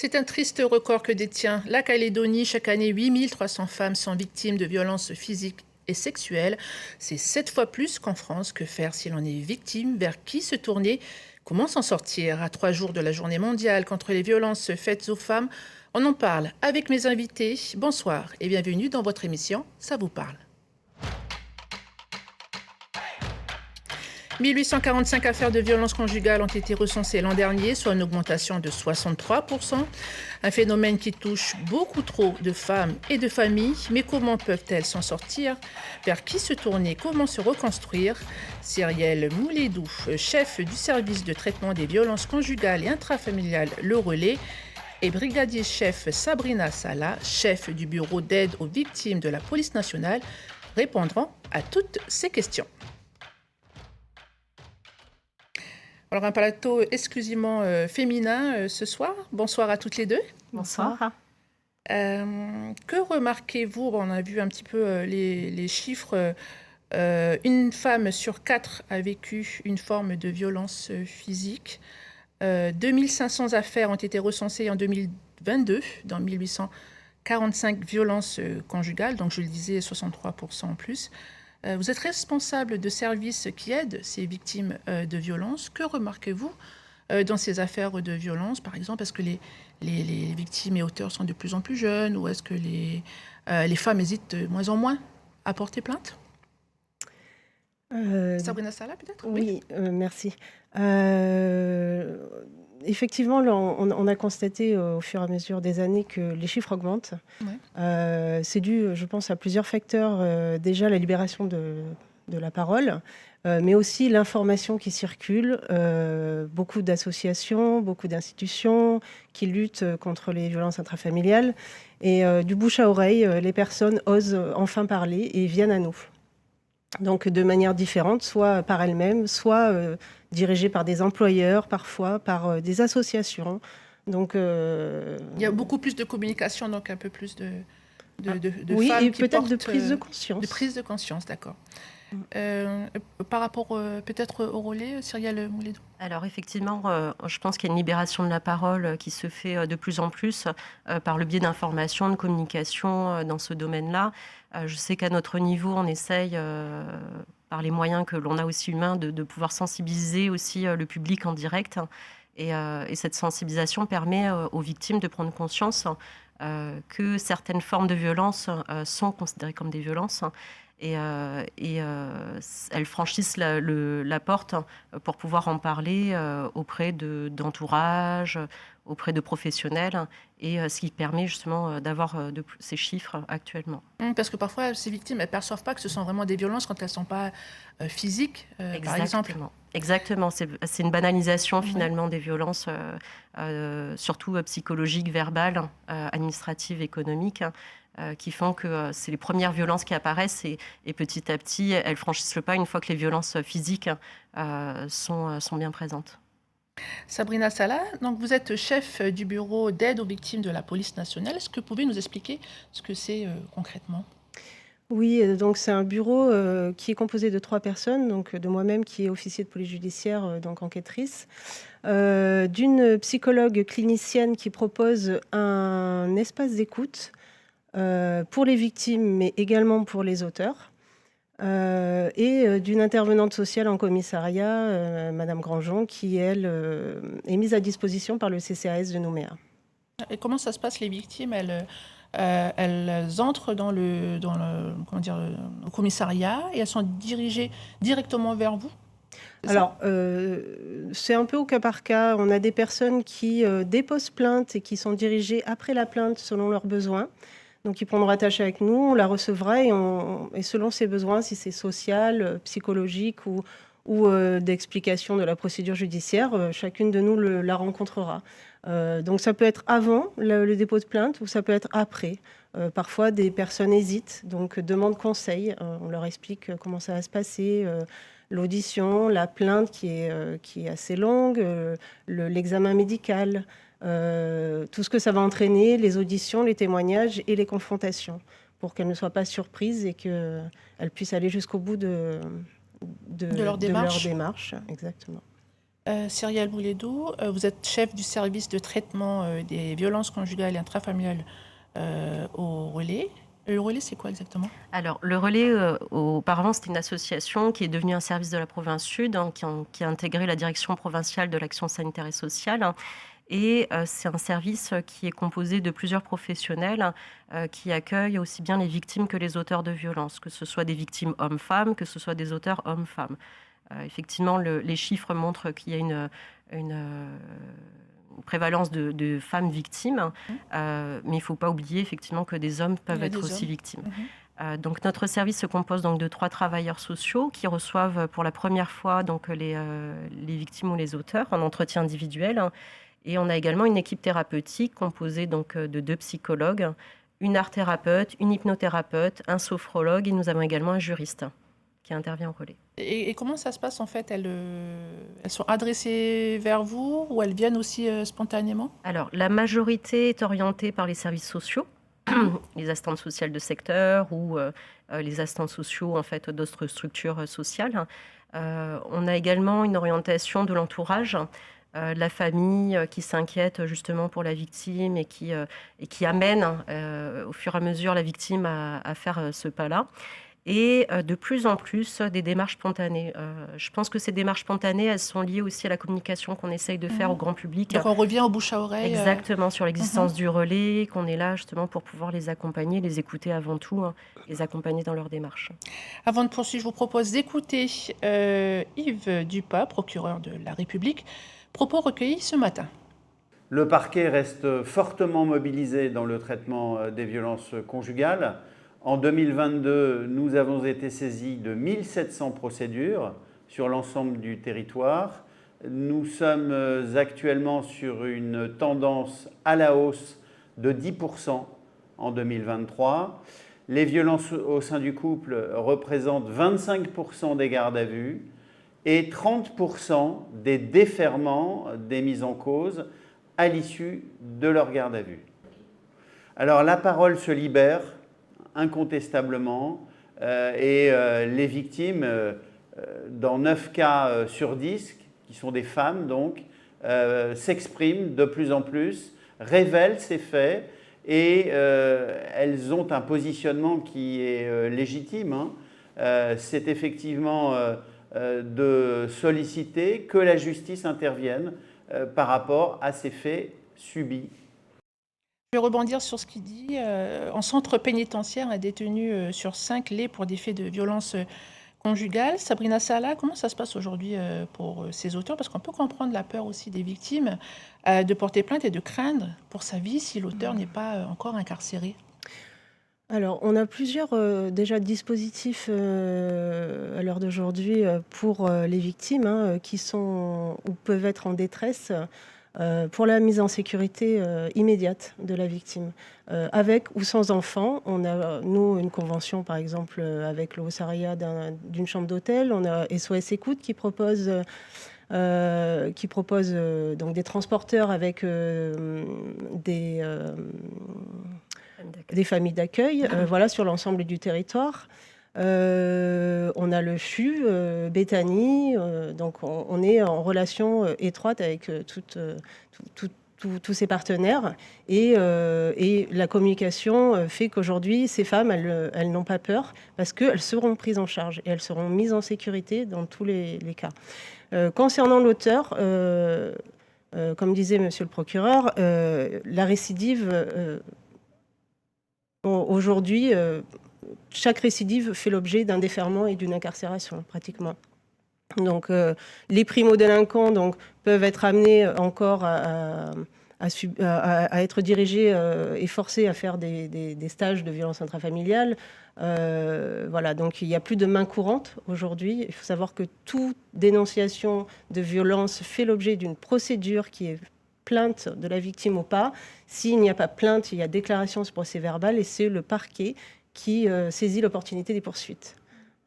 C'est un triste record que détient la Calédonie. Chaque année, 8300 femmes sont victimes de violences physiques et sexuelles. C'est 7 fois plus qu'en France. Que faire si l'on est victime? Vers qui se tourner? Comment s'en sortir? À 3 jours de la journée mondiale contre les violences faites aux femmes, on en parle avec mes invités. Bonsoir et bienvenue dans votre émission Ça vous parle. 1845 affaires de violence conjugale ont été recensées l'an dernier, soit une augmentation de 63%. Un phénomène qui touche beaucoup trop de femmes et de familles. Mais comment peuvent-elles s'en sortir? Vers qui se tourner? Comment se reconstruire? Cyrielle Moulédou, chef du service de traitement des violences conjugales et intrafamiliales Le Relais, et brigadier chef Sabrina Salah, chef du bureau d'aide aux victimes de la police nationale, répondront à toutes ces questions. Alors un plateau exclusivement féminin ce soir. Bonsoir à toutes les deux. Bonsoir. Que remarquez-vous? On a vu un petit peu les chiffres. Une femme sur 4 a vécu une forme de violence physique. 2500 affaires ont été recensées en 2022 dans 1845 violences conjugales, donc je le disais 63% en plus. Vous êtes responsable de services qui aident ces victimes de violences. Que remarquez-vous dans ces affaires de violence? Par exemple, est-ce que les victimes et auteurs sont de plus en plus jeunes ou est-ce que les femmes hésitent de moins en moins à porter plainte? Sabrina Salah, peut-être? Oui, merci. Effectivement, là, on a constaté au fur et à mesure des années que les chiffres augmentent. Ouais. C'est dû, je pense, à plusieurs facteurs. Déjà, la libération de la parole, mais aussi l'information qui circule. Beaucoup d'associations, beaucoup d'institutions qui luttent contre les violences intrafamiliales. Et du bouche à oreille, les personnes osent enfin parler et viennent à nous. Donc de manière différente, soit par elles-mêmes, soit dirigées par des employeurs, parfois par des associations. Donc, il y a beaucoup plus de communication, donc un peu plus de oui, femmes et qui peut-être portent... de prise de conscience. De prise de conscience, d'accord. Par rapport peut-être au relais, Cyrielle Moulédou? Alors effectivement, je pense qu'il y a une libération de la parole qui se fait de plus en plus par le biais d'informations, de communication dans ce domaine-là. Je sais qu'à notre niveau, on essaye, par les moyens que l'on a aussi humains, de pouvoir sensibiliser aussi le public en direct. Et cette sensibilisation permet aux victimes de prendre conscience que certaines formes de violence sont considérées comme des violences. Et elles franchissent la porte pour pouvoir en parler auprès d'entourage, auprès de professionnels, et ce qui permet justement d'avoir ces chiffres actuellement. Parce que parfois, ces victimes, elles ne perçoivent pas que ce sont vraiment des violences quand elles ne sont pas physiques, par exemple. Exactement, c'est une banalisation finalement des violences, surtout psychologiques, verbales, administratives, économiques, qui font que c'est les premières violences qui apparaissent et petit à petit, elles franchissent le pas une fois que les violences physiques sont bien présentes. Sabrina Salah, donc vous êtes chef du bureau d'aide aux victimes de la police nationale. Est-ce que vous pouvez nous expliquer ce que c'est concrètement? Oui, donc c'est un bureau qui est composé de 3 personnes, donc de moi-même qui est officier de police judiciaire, donc enquêtrice, d'une psychologue clinicienne qui propose un espace d'écoute pour les victimes, mais également pour les auteurs, et d'une intervenante sociale en commissariat, Madame Grandjean, qui, elle, est mise à disposition par le CCAS de Nouméa. Et comment ça se passe, les victimes? Elles entrent dans le commissariat et elles sont dirigées directement vers vous? Alors, c'est un peu au cas par cas. On a des personnes qui déposent plainte et qui sont dirigées après la plainte selon leurs besoins. Donc, ils prendront attache avec nous, on la recevra et selon ses besoins, si c'est social, psychologique ou d'explication de la procédure judiciaire, chacune de nous la rencontrera. Donc, ça peut être avant le dépôt de plainte ou ça peut être après. Parfois, des personnes hésitent, donc demandent conseil. On leur explique comment ça va se passer, l'audition, la plainte qui est assez longue, l'examen médical. Tout ce que ça va entraîner, les auditions, les témoignages et les confrontations, pour qu'elles ne soient pas surprises et qu'elles puissent aller jusqu'au bout de leur démarche. Exactement. Cyrielle Boulédou, vous êtes chef du service de traitement des violences conjugales et intrafamiliales au Relais. Le Relais, c'est quoi exactement? Alors, le Relais, auparavant, c'était une association qui est devenue un service de la province Sud, hein, qui a intégré la direction provinciale de l'action sanitaire et sociale. Et c'est un service qui est composé de plusieurs professionnels qui accueillent aussi bien les victimes que les auteurs de violences, que ce soit des victimes hommes-femmes, que ce soit des auteurs hommes-femmes. Effectivement, les chiffres montrent qu'il y a une prévalence de femmes victimes, mais il ne faut pas oublier effectivement que des hommes peuvent être aussi victimes. Donc notre service se compose donc de 3 travailleurs sociaux qui reçoivent pour la première fois donc les victimes ou les auteurs en entretien individuel. Et on a également une équipe thérapeutique composée donc de 2 psychologues, une art-thérapeute, une hypnothérapeute, un sophrologue, et nous avons également un juriste qui intervient au Relais. Et comment ça se passe en fait? Elles sont adressées vers vous ou elles viennent aussi spontanément? Alors, la majorité est orientée par les services sociaux, les assistantes sociales de secteur ou les assistants sociaux en fait, d'autres structures sociales. On a également une orientation de l'entourage, de la famille qui s'inquiète justement pour la victime et qui amène au fur et à mesure la victime à faire ce pas-là. Et de plus en plus des démarches spontanées. Je pense que ces démarches spontanées, elles sont liées aussi à la communication qu'on essaye de faire au grand public. Donc on revient au bouche à oreille. Exactement, sur l'existence du Relais, qu'on est là justement pour pouvoir les accompagner, les écouter avant tout, hein, les accompagner dans leur démarche. Avant de poursuivre, je vous propose d'écouter Yves Dupas, procureur de la République, propos recueillis ce matin. Le parquet reste fortement mobilisé dans le traitement des violences conjugales. En 2022, nous avons été saisis de 1700 procédures sur l'ensemble du territoire. Nous sommes actuellement sur une tendance à la hausse de 10% en 2023. Les violences au sein du couple représentent 25% des gardes à vue et 30% des déferments des mises en cause à l'issue de leur garde à vue. Alors la parole se libère incontestablement et les victimes, dans 9 cas sur 10, qui sont des femmes donc, s'expriment de plus en plus, révèlent ces faits et elles ont un positionnement qui est légitime. Hein. C'est effectivement de solliciter que la justice intervienne par rapport à ces faits subis. Je vais rebondir sur ce qu'il dit. En centre pénitentiaire, un détenu sur 5 l'est pour des faits de violence conjugale. Sabrina Salah, comment ça se passe aujourd'hui pour ces auteurs? Parce qu'on peut comprendre la peur aussi des victimes de porter plainte et de craindre pour sa vie si l'auteur n'est pas encore incarcéré. Alors, on a plusieurs déjà dispositifs à l'heure d'aujourd'hui pour les victimes qui sont ou peuvent être en détresse pour la mise en sécurité immédiate de la victime. Avec ou sans enfant, on a, nous, une convention, par exemple, avec le Haut-Saraya d'une chambre d'hôtel. On a SOS Écoute qui propose donc des transporteurs avec des familles d'accueil, voilà, sur l'ensemble du territoire. On a le CHU, Béthanie, donc on est en relation étroite avec tous ces partenaires et la communication fait qu'aujourd'hui, ces femmes, elles n'ont pas peur parce qu'elles seront prises en charge et elles seront mises en sécurité dans tous les cas. Concernant l'auteur, comme disait monsieur le procureur, la récidive, aujourd'hui, chaque récidive fait l'objet d'un déferment et d'une incarcération, pratiquement. Donc, les primo-délinquants donc, peuvent être amenés encore à être dirigés et forcés à faire des stages de violence intrafamiliale. Voilà, donc il n'y a plus de main courante aujourd'hui. Il faut savoir que toute dénonciation de violence fait l'objet d'une procédure qui est plainte de la victime ou pas. S'il n'y a pas plainte, il y a déclaration sur procès-verbal et c'est le parquet qui saisit l'opportunité des poursuites.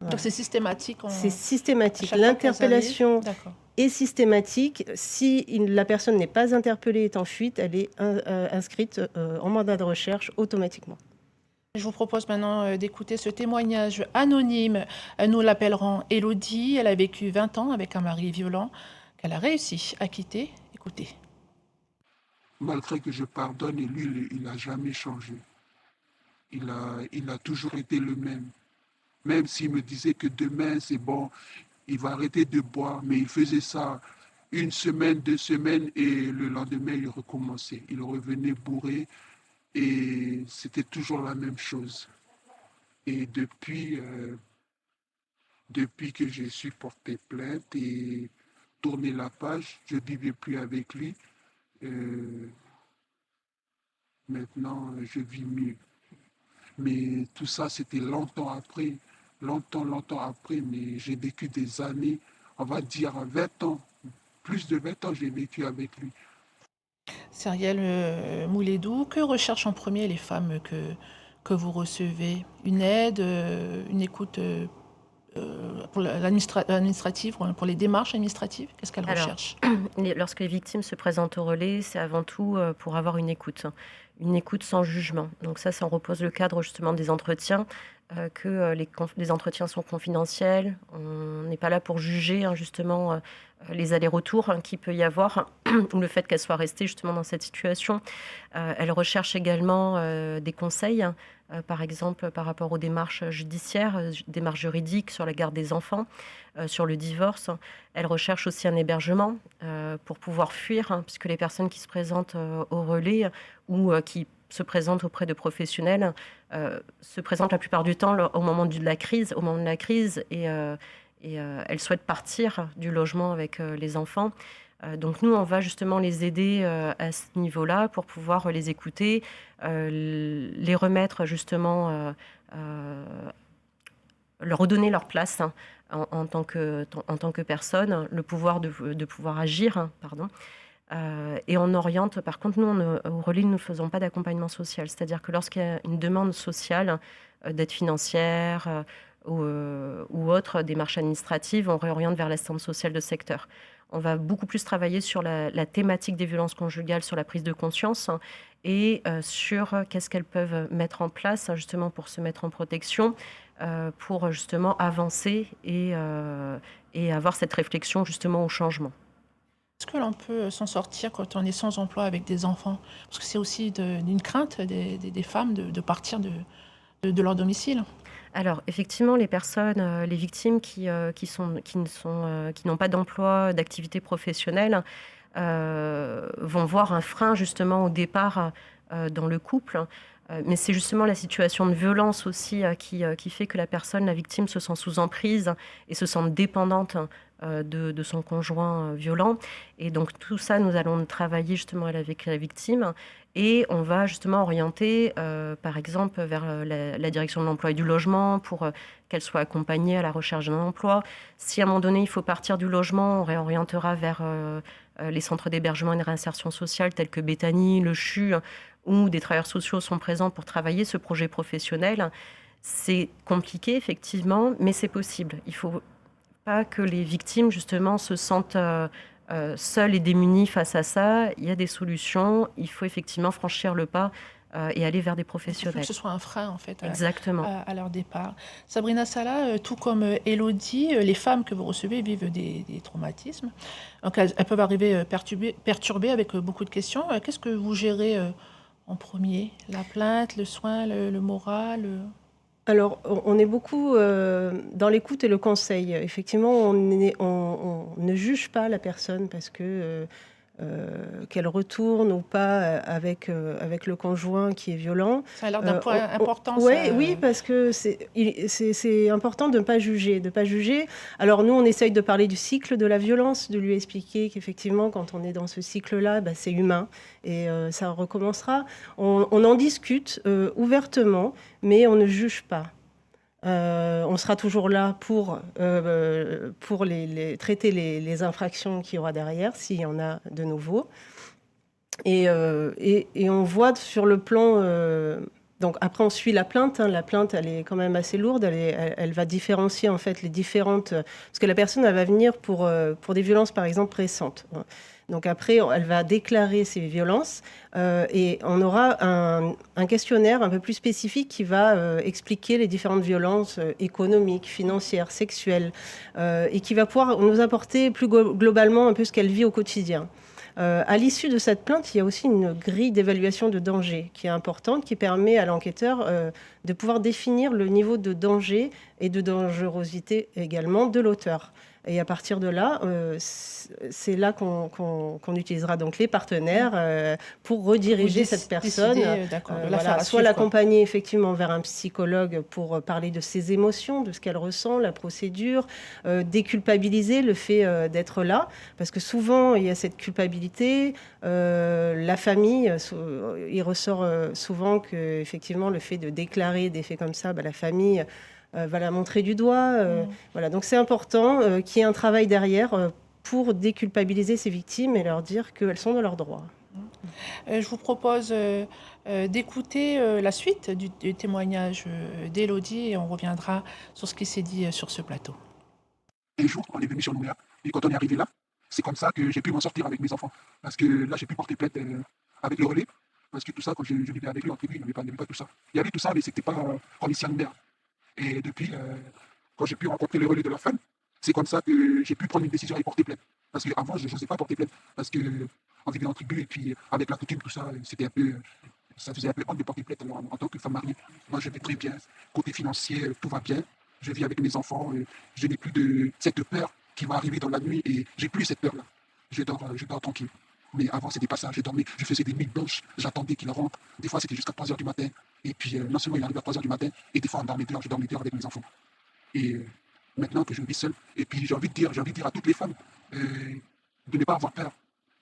Voilà. Donc c'est systématique? C'est systématique. L'interpellation est systématique. Si la personne n'est pas interpellée et est en fuite, elle est inscrite en mandat de recherche automatiquement. Je vous propose maintenant d'écouter ce témoignage anonyme. Nous l'appellerons Élodie. Elle a vécu 20 ans avec un mari violent qu'elle a réussi à quitter. Écoutez. Malgré que je pardonne, et lui, il n'a jamais changé. Il a toujours été le même. Même s'il me disait que demain, c'est bon, il va arrêter de boire, mais il faisait ça une semaine, 2 semaines, et le lendemain, il recommençait. Il revenait bourré, et c'était toujours la même chose. Et depuis que je suis porté plainte et tourné la page, je ne vivais plus avec lui. Euh, Maintenant, je vis mieux. Mais tout ça, c'était longtemps après, longtemps après, mais j'ai vécu des années, on va dire 20 ans, plus de 20 ans, j'ai vécu avec lui. Cyrielle Moulédou, que recherchent en premier les femmes que vous recevez? Une aide, une écoute pour l'administrative, pour les démarches administratives? Qu'est-ce qu'elles recherchent? Lorsque les victimes se présentent au relais, c'est avant tout pour avoir une écoute sans jugement. Donc ça repose le cadre justement des entretiens, que les entretiens sont confidentiels. On n'est pas là pour juger justement les allers-retours qu'il peut y avoir, ou le fait qu'elle soit restée justement dans cette situation. Elle recherche également des conseils, par exemple par rapport aux démarches judiciaires, démarches juridiques sur la garde des enfants, sur le divorce. Elle recherche aussi un hébergement pour pouvoir fuir, puisque les personnes qui se présentent au relais ou qui se présentent auprès de professionnels se présentent la plupart du temps au moment de la crise, et elles souhaitent partir du logement avec les enfants. Donc nous, on va justement les aider à ce niveau-là pour pouvoir les écouter, les remettre justement, leur redonner leur place en tant que personne, le pouvoir de pouvoir agir, pardon. Et on oriente, par contre, nous, au relais, nous ne faisons pas d'accompagnement social. C'est-à-dire que lorsqu'il y a une demande sociale, d'aide financière ou autre, démarche administrative, on réoriente vers l'assistance sociale de secteur. On va beaucoup plus travailler sur la thématique des violences conjugales, sur la prise de conscience et sur qu'est-ce qu'elles peuvent mettre en place justement pour se mettre en protection, pour justement avancer et avoir cette réflexion justement au changement. Est-ce que l'on peut s'en sortir quand on est sans emploi avec des enfants? Parce que c'est aussi d'une crainte des femmes de partir de leur domicile. Alors, effectivement, les personnes, les victimes qui n'ont pas d'emploi, d'activité professionnelle, vont voir un frein justement au départ dans le couple. Mais c'est justement la situation de violence aussi qui fait que la victime se sent sous emprise et se sent dépendante de son conjoint violent. Et donc tout ça, nous allons travailler justement avec la victime et on va justement orienter, par exemple, vers la direction de l'emploi et du logement pour qu'elle soit accompagnée à la recherche d'un emploi. Si à un moment donné, il faut partir du logement, on réorientera vers les centres d'hébergement et de réinsertion sociale tels que Béthanie, le CHU, où des travailleurs sociaux sont présents pour travailler ce projet professionnel. C'est compliqué, effectivement, mais c'est possible. Il ne faut pas que les victimes, justement, se sentent seules et démunies face à ça. Il y a des solutions. Il faut effectivement franchir le pas et aller vers des professionnels. Il faut que ce soit un frein, en fait, Exactement. à leur départ. Sabrina Salah, tout comme Élodie, les femmes que vous recevez vivent des traumatismes. Donc, elles peuvent arriver perturbées avec beaucoup de questions. Qu'est-ce que vous gérez en premier? La plainte, le soin, le moral Alors, on est beaucoup dans l'écoute et le conseil. Effectivement, on ne juge pas la personne parce que qu'elle retourne ou pas avec le conjoint qui est violent. Ça a l'air d'un point important. Oui, parce que c'est important de ne pas juger, Alors nous, on essaye de parler du cycle de la violence, de lui expliquer qu'effectivement, quand on est dans ce cycle-là, c'est humain et ça recommencera. On en discute ouvertement, mais on ne juge pas. On sera toujours là pour traiter les infractions qu'il y aura derrière, s'il y en a de nouveau. Et on voit sur le plan Donc après, on suit la plainte. La plainte, elle est quand même assez lourde. Elle va différencier en fait les différentes... Parce que la personne, elle va venir pour des violences, par exemple, récentes. Donc après, elle va déclarer ces violences et on aura un questionnaire un peu plus spécifique qui va expliquer les différentes violences économiques, financières, sexuelles et qui va pouvoir nous apporter plus globalement un peu ce qu'elle vit au quotidien. À l'issue de cette plainte, il y a aussi une grille d'évaluation de danger qui est importante, qui permet à l'enquêteur de pouvoir définir le niveau de danger et de dangerosité également de l'auteur. Et à partir de là, c'est là qu'on utilisera donc les partenaires pour rediriger cette personne, soit l'accompagner effectivement vers un psychologue pour parler de ses émotions, de ce qu'elle ressent, la procédure, déculpabiliser le fait d'être là, parce que souvent il y a cette culpabilité. La famille, il ressort souvent que effectivement le fait de déclarer des faits comme ça, la famille va la montrer du doigt. Voilà. Donc c'est important qu'il y ait un travail derrière pour déculpabiliser ces victimes et leur dire qu'elles sont dans leurs droits. Je vous propose d'écouter la suite du témoignage d'Élodie et on reviendra sur ce qui s'est dit sur ce plateau. Un jour, on est venu sur Nouméa et quand on est arrivé là, c'est comme ça que j'ai pu m'en sortir avec mes enfants. Parce que là, j'ai pu porter plainte avec le relais. Parce que tout ça, quand je vivais avec lui en tribu, il n'y avait pas tout ça. Il y avait tout ça, mais c'était pas comme ici à Nouméa. Et depuis, quand j'ai pu rencontrer le relais de la femme, c'est comme ça que j'ai pu prendre une décision et porter plainte. Parce qu'avant, je n'osais pas porter plainte. Parce qu'on vivait en tribu et puis avec la coutume, tout ça, c'était un peu, ça faisait un peu honte de porter plainte. Alors, en tant que femme mariée, moi, je vais très bien. Côté financier, tout va bien. Je vis avec mes enfants. Je n'ai plus de cette peur qui va arriver dans la nuit et j'ai plus cette peur-là. Je dors tranquille. Mais avant, c'était pas ça. Je dormais, je faisais des nuits blanches. J'attendais qu'il rentre. Des fois, c'était jusqu'à 3h du matin. Et puis, non seulement il arrive à 3h du matin, et des fois, on dormait dehors, je dormais dehors avec mes enfants. Et maintenant que je vis seul, et puis j'ai envie de dire à toutes les femmes de ne pas avoir peur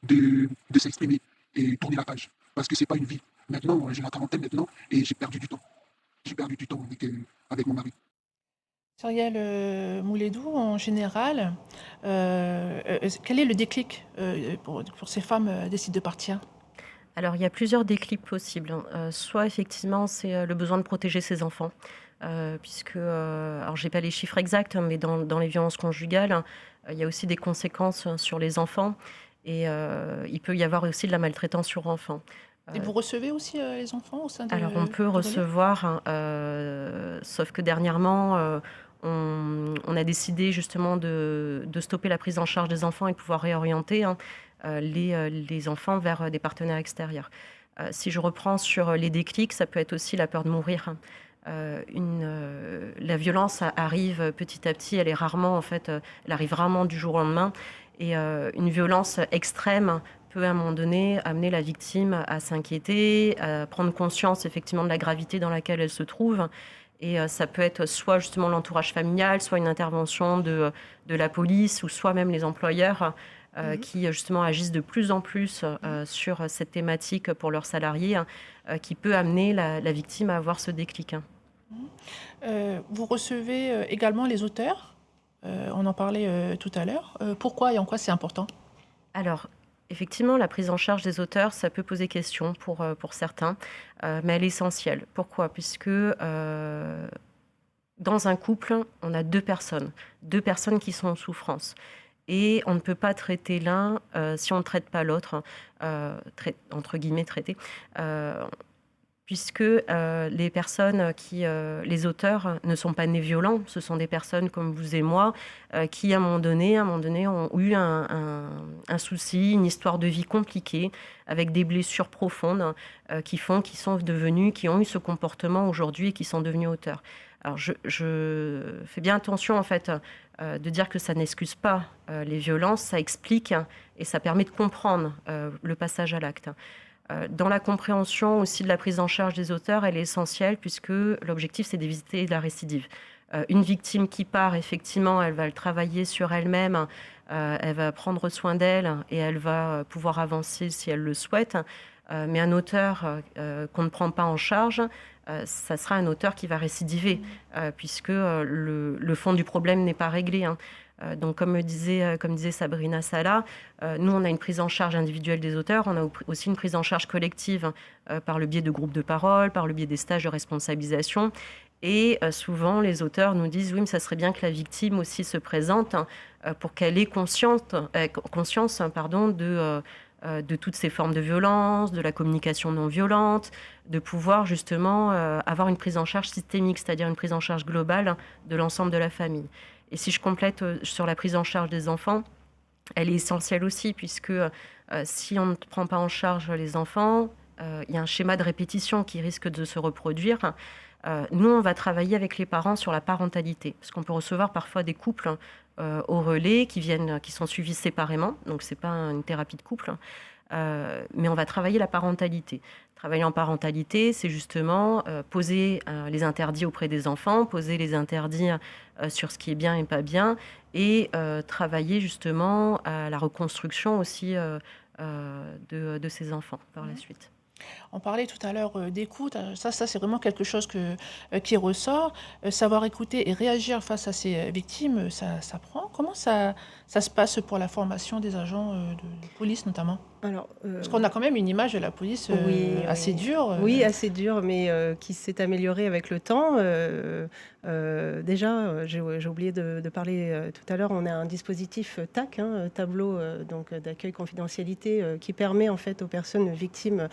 de s'exprimer et tourner la page. Parce que c'est pas une vie. Maintenant, j'ai la quarantaine maintenant, et j'ai perdu du temps. J'ai perdu du temps avec mon mari. Cyrielle Moulédou, en général, quel est le déclic pour ces femmes décident de partir? Alors, il y a plusieurs déclics possibles. Soit, effectivement, c'est le besoin de protéger ses enfants. Puisque, alors j'ai pas les chiffres exacts, mais dans les violences conjugales, il y a aussi des conséquences sur les enfants. Et il peut y avoir aussi de la maltraitance sur enfants. Et vous recevez aussi les enfants au sein de... Alors, on peut recevoir, sauf que dernièrement, on a décidé justement de stopper la prise en charge des enfants et de pouvoir réorienter les enfants vers des partenaires extérieurs. Si je reprends sur les déclics, ça peut être aussi la peur de mourir. La violence arrive petit à petit, elle arrive rarement du jour au lendemain. Et une violence extrême peut à un moment donné amener la victime à s'inquiéter, à prendre conscience effectivement de la gravité dans laquelle elle se trouve. Et ça peut être soit justement l'entourage familial, soit une intervention de la police, ou soit même les employeurs qui justement agissent de plus en plus sur cette thématique pour leurs salariés, qui peut amener la victime à avoir ce déclic. Vous recevez également les auteurs, on en parlait tout à l'heure. Pourquoi et en quoi c'est important? Alors, effectivement, la prise en charge des auteurs, ça peut poser question pour certains, mais elle est essentielle. Pourquoi? Puisque dans un couple, on a deux personnes qui sont en souffrance. Et on ne peut pas traiter l'un si on ne traite pas l'autre, entre guillemets traiter, puisque les personnes les auteurs ne sont pas nés violents, ce sont des personnes comme vous et moi qui à un moment donné ont eu un souci, une histoire de vie compliquée, avec des blessures profondes qui ont eu ce comportement aujourd'hui et qui sont devenus auteurs. Alors je fais bien attention en fait de dire que ça n'excuse pas les violences, ça explique et ça permet de comprendre le passage à l'acte. Dans la compréhension aussi de la prise en charge des auteurs, elle est essentielle puisque l'objectif c'est d'éviter la récidive. Une victime qui part, effectivement, elle va le travailler sur elle-même, elle va prendre soin d'elle et elle va pouvoir avancer si elle le souhaite. Mais un auteur qu'on ne prend pas en charge, ça sera un auteur qui va récidiver, puisque le fond du problème n'est pas réglé. Donc, comme disait Sabrina Salah, nous, on a une prise en charge individuelle des auteurs, on a aussi une prise en charge collective par le biais de groupes de parole, par le biais des stages de responsabilisation. Et souvent, les auteurs nous disent « oui, mais ça serait bien que la victime aussi se présente pour qu'elle ait conscience de toutes ces formes de violence, de la communication non violente, de pouvoir justement avoir une prise en charge systémique, c'est-à-dire une prise en charge globale de l'ensemble de la famille. » Et si je complète sur la prise en charge des enfants, elle est essentielle aussi, puisque si on ne prend pas en charge les enfants, il y a un schéma de répétition qui risque de se reproduire. Nous, on va travailler avec les parents sur la parentalité, parce qu'on peut recevoir parfois des couples au relais qui sont suivis séparément, donc ce n'est pas une thérapie de couple, mais on va travailler la parentalité. Travailler en parentalité, c'est justement poser les interdits auprès des enfants, poser les interdits sur ce qui est bien et pas bien, et travailler justement à la reconstruction aussi de ces enfants par la suite. On parlait tout à l'heure d'écoute. Ça c'est vraiment quelque chose qui ressort. Savoir écouter et réagir face à ces victimes, ça prend. Comment ça se passe pour la formation des agents de police notamment? Alors, Parce qu'on a quand même une image de la police assez dure. Oui, assez dure, mais qui s'est améliorée avec le temps. Déjà, j'ai oublié de parler tout à l'heure, on a un dispositif TAC, tableau donc d'accueil confidentialité, qui permet en fait aux personnes victimes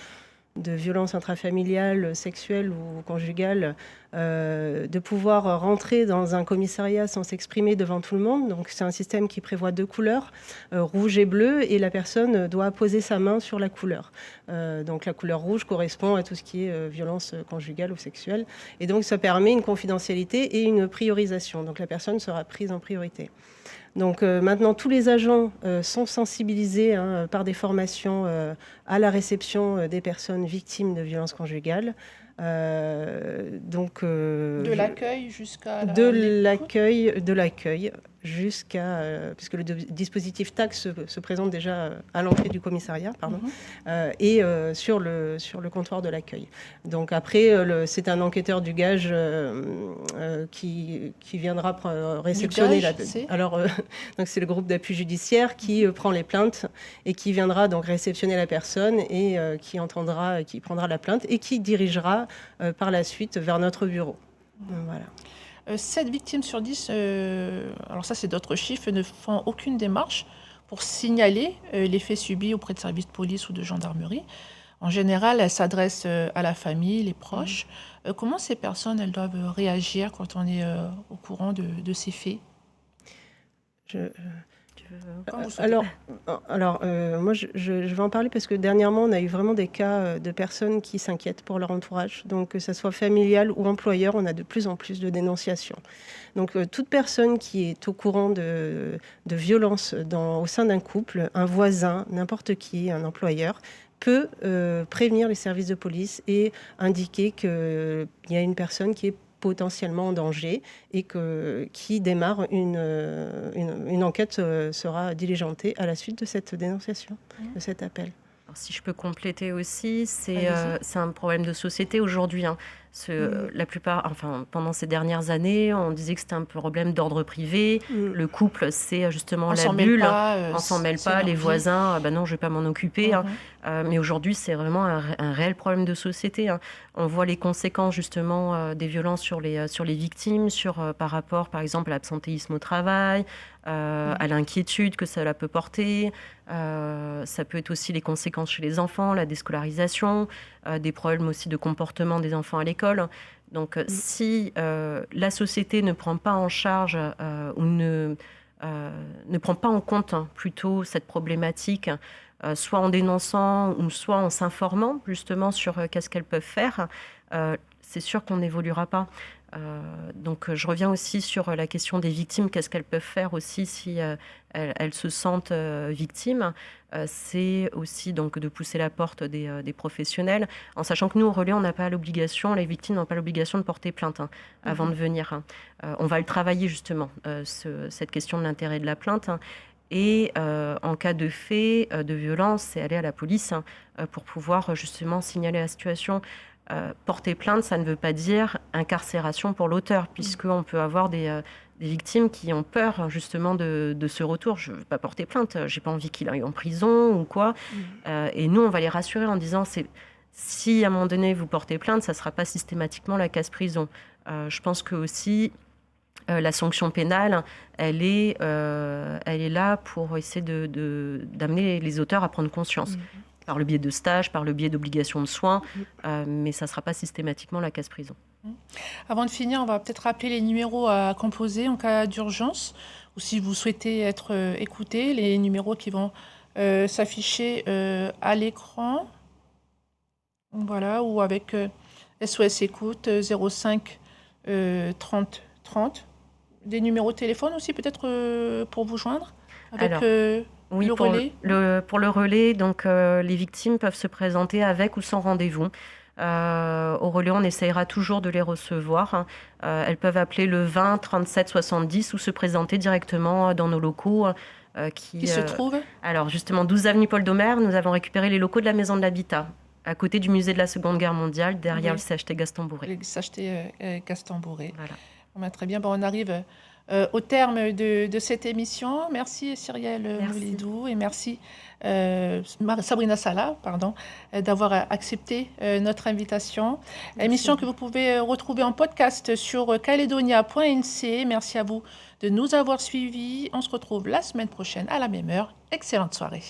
de violences intrafamiliales, sexuelles ou conjugales, de pouvoir rentrer dans un commissariat sans s'exprimer devant tout le monde. Donc c'est un système qui prévoit 2 couleurs, rouge et bleu, et la personne doit poser sa main sur la couleur. Donc la couleur rouge correspond à tout ce qui est violence conjugale ou sexuelle. Et donc ça permet une confidentialité et une priorisation. Donc la personne sera prise en priorité. Donc maintenant, tous les agents sont sensibilisés par des formations à la réception des personnes victimes de violences conjugales. De l'accueil jusqu'à de l'accueil jusqu'à puisque le dispositif TAC se présente déjà à l'entrée du commissariat, et sur le comptoir de l'accueil. Donc après, c'est un enquêteur du gage qui viendra réceptionner donc c'est le groupe d'appui judiciaire qui prend les plaintes et qui viendra donc réceptionner la personne et qui prendra la plainte et qui dirigera par la suite vers notre bureau. Voilà. 7 victimes sur 10, alors ça c'est d'autres chiffres, ne font aucune démarche pour signaler les faits subis auprès de services de police ou de gendarmerie. En général, elles s'adressent à la famille, les proches. Comment ces personnes elles doivent réagir quand on est au courant de ces faits? Moi, je vais en parler parce que dernièrement, on a eu vraiment des cas de personnes qui s'inquiètent pour leur entourage. Donc, que ce soit familial ou employeur, on a de plus en plus de dénonciations. Donc, toute personne qui est au courant de violences au sein d'un couple, un voisin, n'importe qui, un employeur, peut prévenir les services de police et indiquer qu'il y a une personne qui est potentiellement en danger et qui démarre une enquête sera diligentée à la suite de cette dénonciation, de cet appel. Alors, si je peux compléter aussi, c'est un problème de société aujourd'hui. La plupart, pendant ces dernières années, on disait que c'était un problème d'ordre privé. Le couple, c'est justement la bulle. On s'en mêle pas. Les voisins, non, je vais pas m'en occuper. Mais aujourd'hui, c'est vraiment un réel problème de société. On voit les conséquences justement des violences sur les victimes, par rapport, par exemple, à l'absentéisme au travail, à l'inquiétude que cela peut porter. Ça peut être aussi les conséquences chez les enfants, la déscolarisation, des problèmes aussi de comportement des enfants à l'école. Donc, si la société ne prend pas en charge ou ne prend pas en compte plutôt cette problématique, soit en dénonçant ou soit en s'informant justement sur qu'est-ce qu'elles peuvent faire, c'est sûr qu'on n'évoluera pas. Donc je reviens aussi sur la question des victimes, qu'est-ce qu'elles peuvent faire aussi si elles se sentent victimes. C'est aussi donc de pousser la porte des professionnels, en sachant que nous au relais on n'a pas l'obligation, les victimes n'ont pas l'obligation de porter plainte avant de venir. On va le travailler justement, cette question de l'intérêt de la plainte. Et en cas de fait de violence, c'est aller à la police pour pouvoir justement signaler la situation. Porter plainte, ça ne veut pas dire incarcération pour l'auteur, puisqu'on peut avoir des victimes qui ont peur justement de ce retour. Je ne veux pas porter plainte, j'ai pas envie qu'il aille en prison ou quoi. Et nous, on va les rassurer en disant, si à un moment donné vous portez plainte, ça ne sera pas systématiquement la case-prison. Je pense que aussi la sanction pénale, elle est là pour essayer d'amener les auteurs à prendre conscience. Par le biais de stages, par le biais d'obligations de soins, mais ça ne sera pas systématiquement la case-prison. Avant de finir, on va peut-être rappeler les numéros à composer en cas d'urgence, ou si vous souhaitez être écouté, les numéros qui vont s'afficher à l'écran. Voilà, ou avec SOS Écoute 05 30 30. Des numéros de téléphone aussi, peut-être pour vous joindre avec oui, le relais. Pour le relais, donc, les victimes peuvent se présenter avec ou sans rendez-vous. Au relais, on essayera toujours de les recevoir. Elles peuvent appeler le 20 37 70 ou se présenter directement dans nos locaux. Qui se trouvent Alors, justement, 12 avenue Paul Doumer, nous avons récupéré les locaux de la Maison de l'Habitat, à côté du musée de la Seconde Guerre mondiale, derrière le CHT Gaston Bourré. Le CHT Gaston Bourré. Voilà. Très bien, on arrive au terme de cette émission. Merci Cyrielle Moulidou et merci Sabrina Salah d'avoir accepté notre invitation. Émission que vous pouvez retrouver en podcast sur caledonia.nc. Merci à vous de nous avoir suivis. On se retrouve la semaine prochaine à la même heure. Excellente soirée.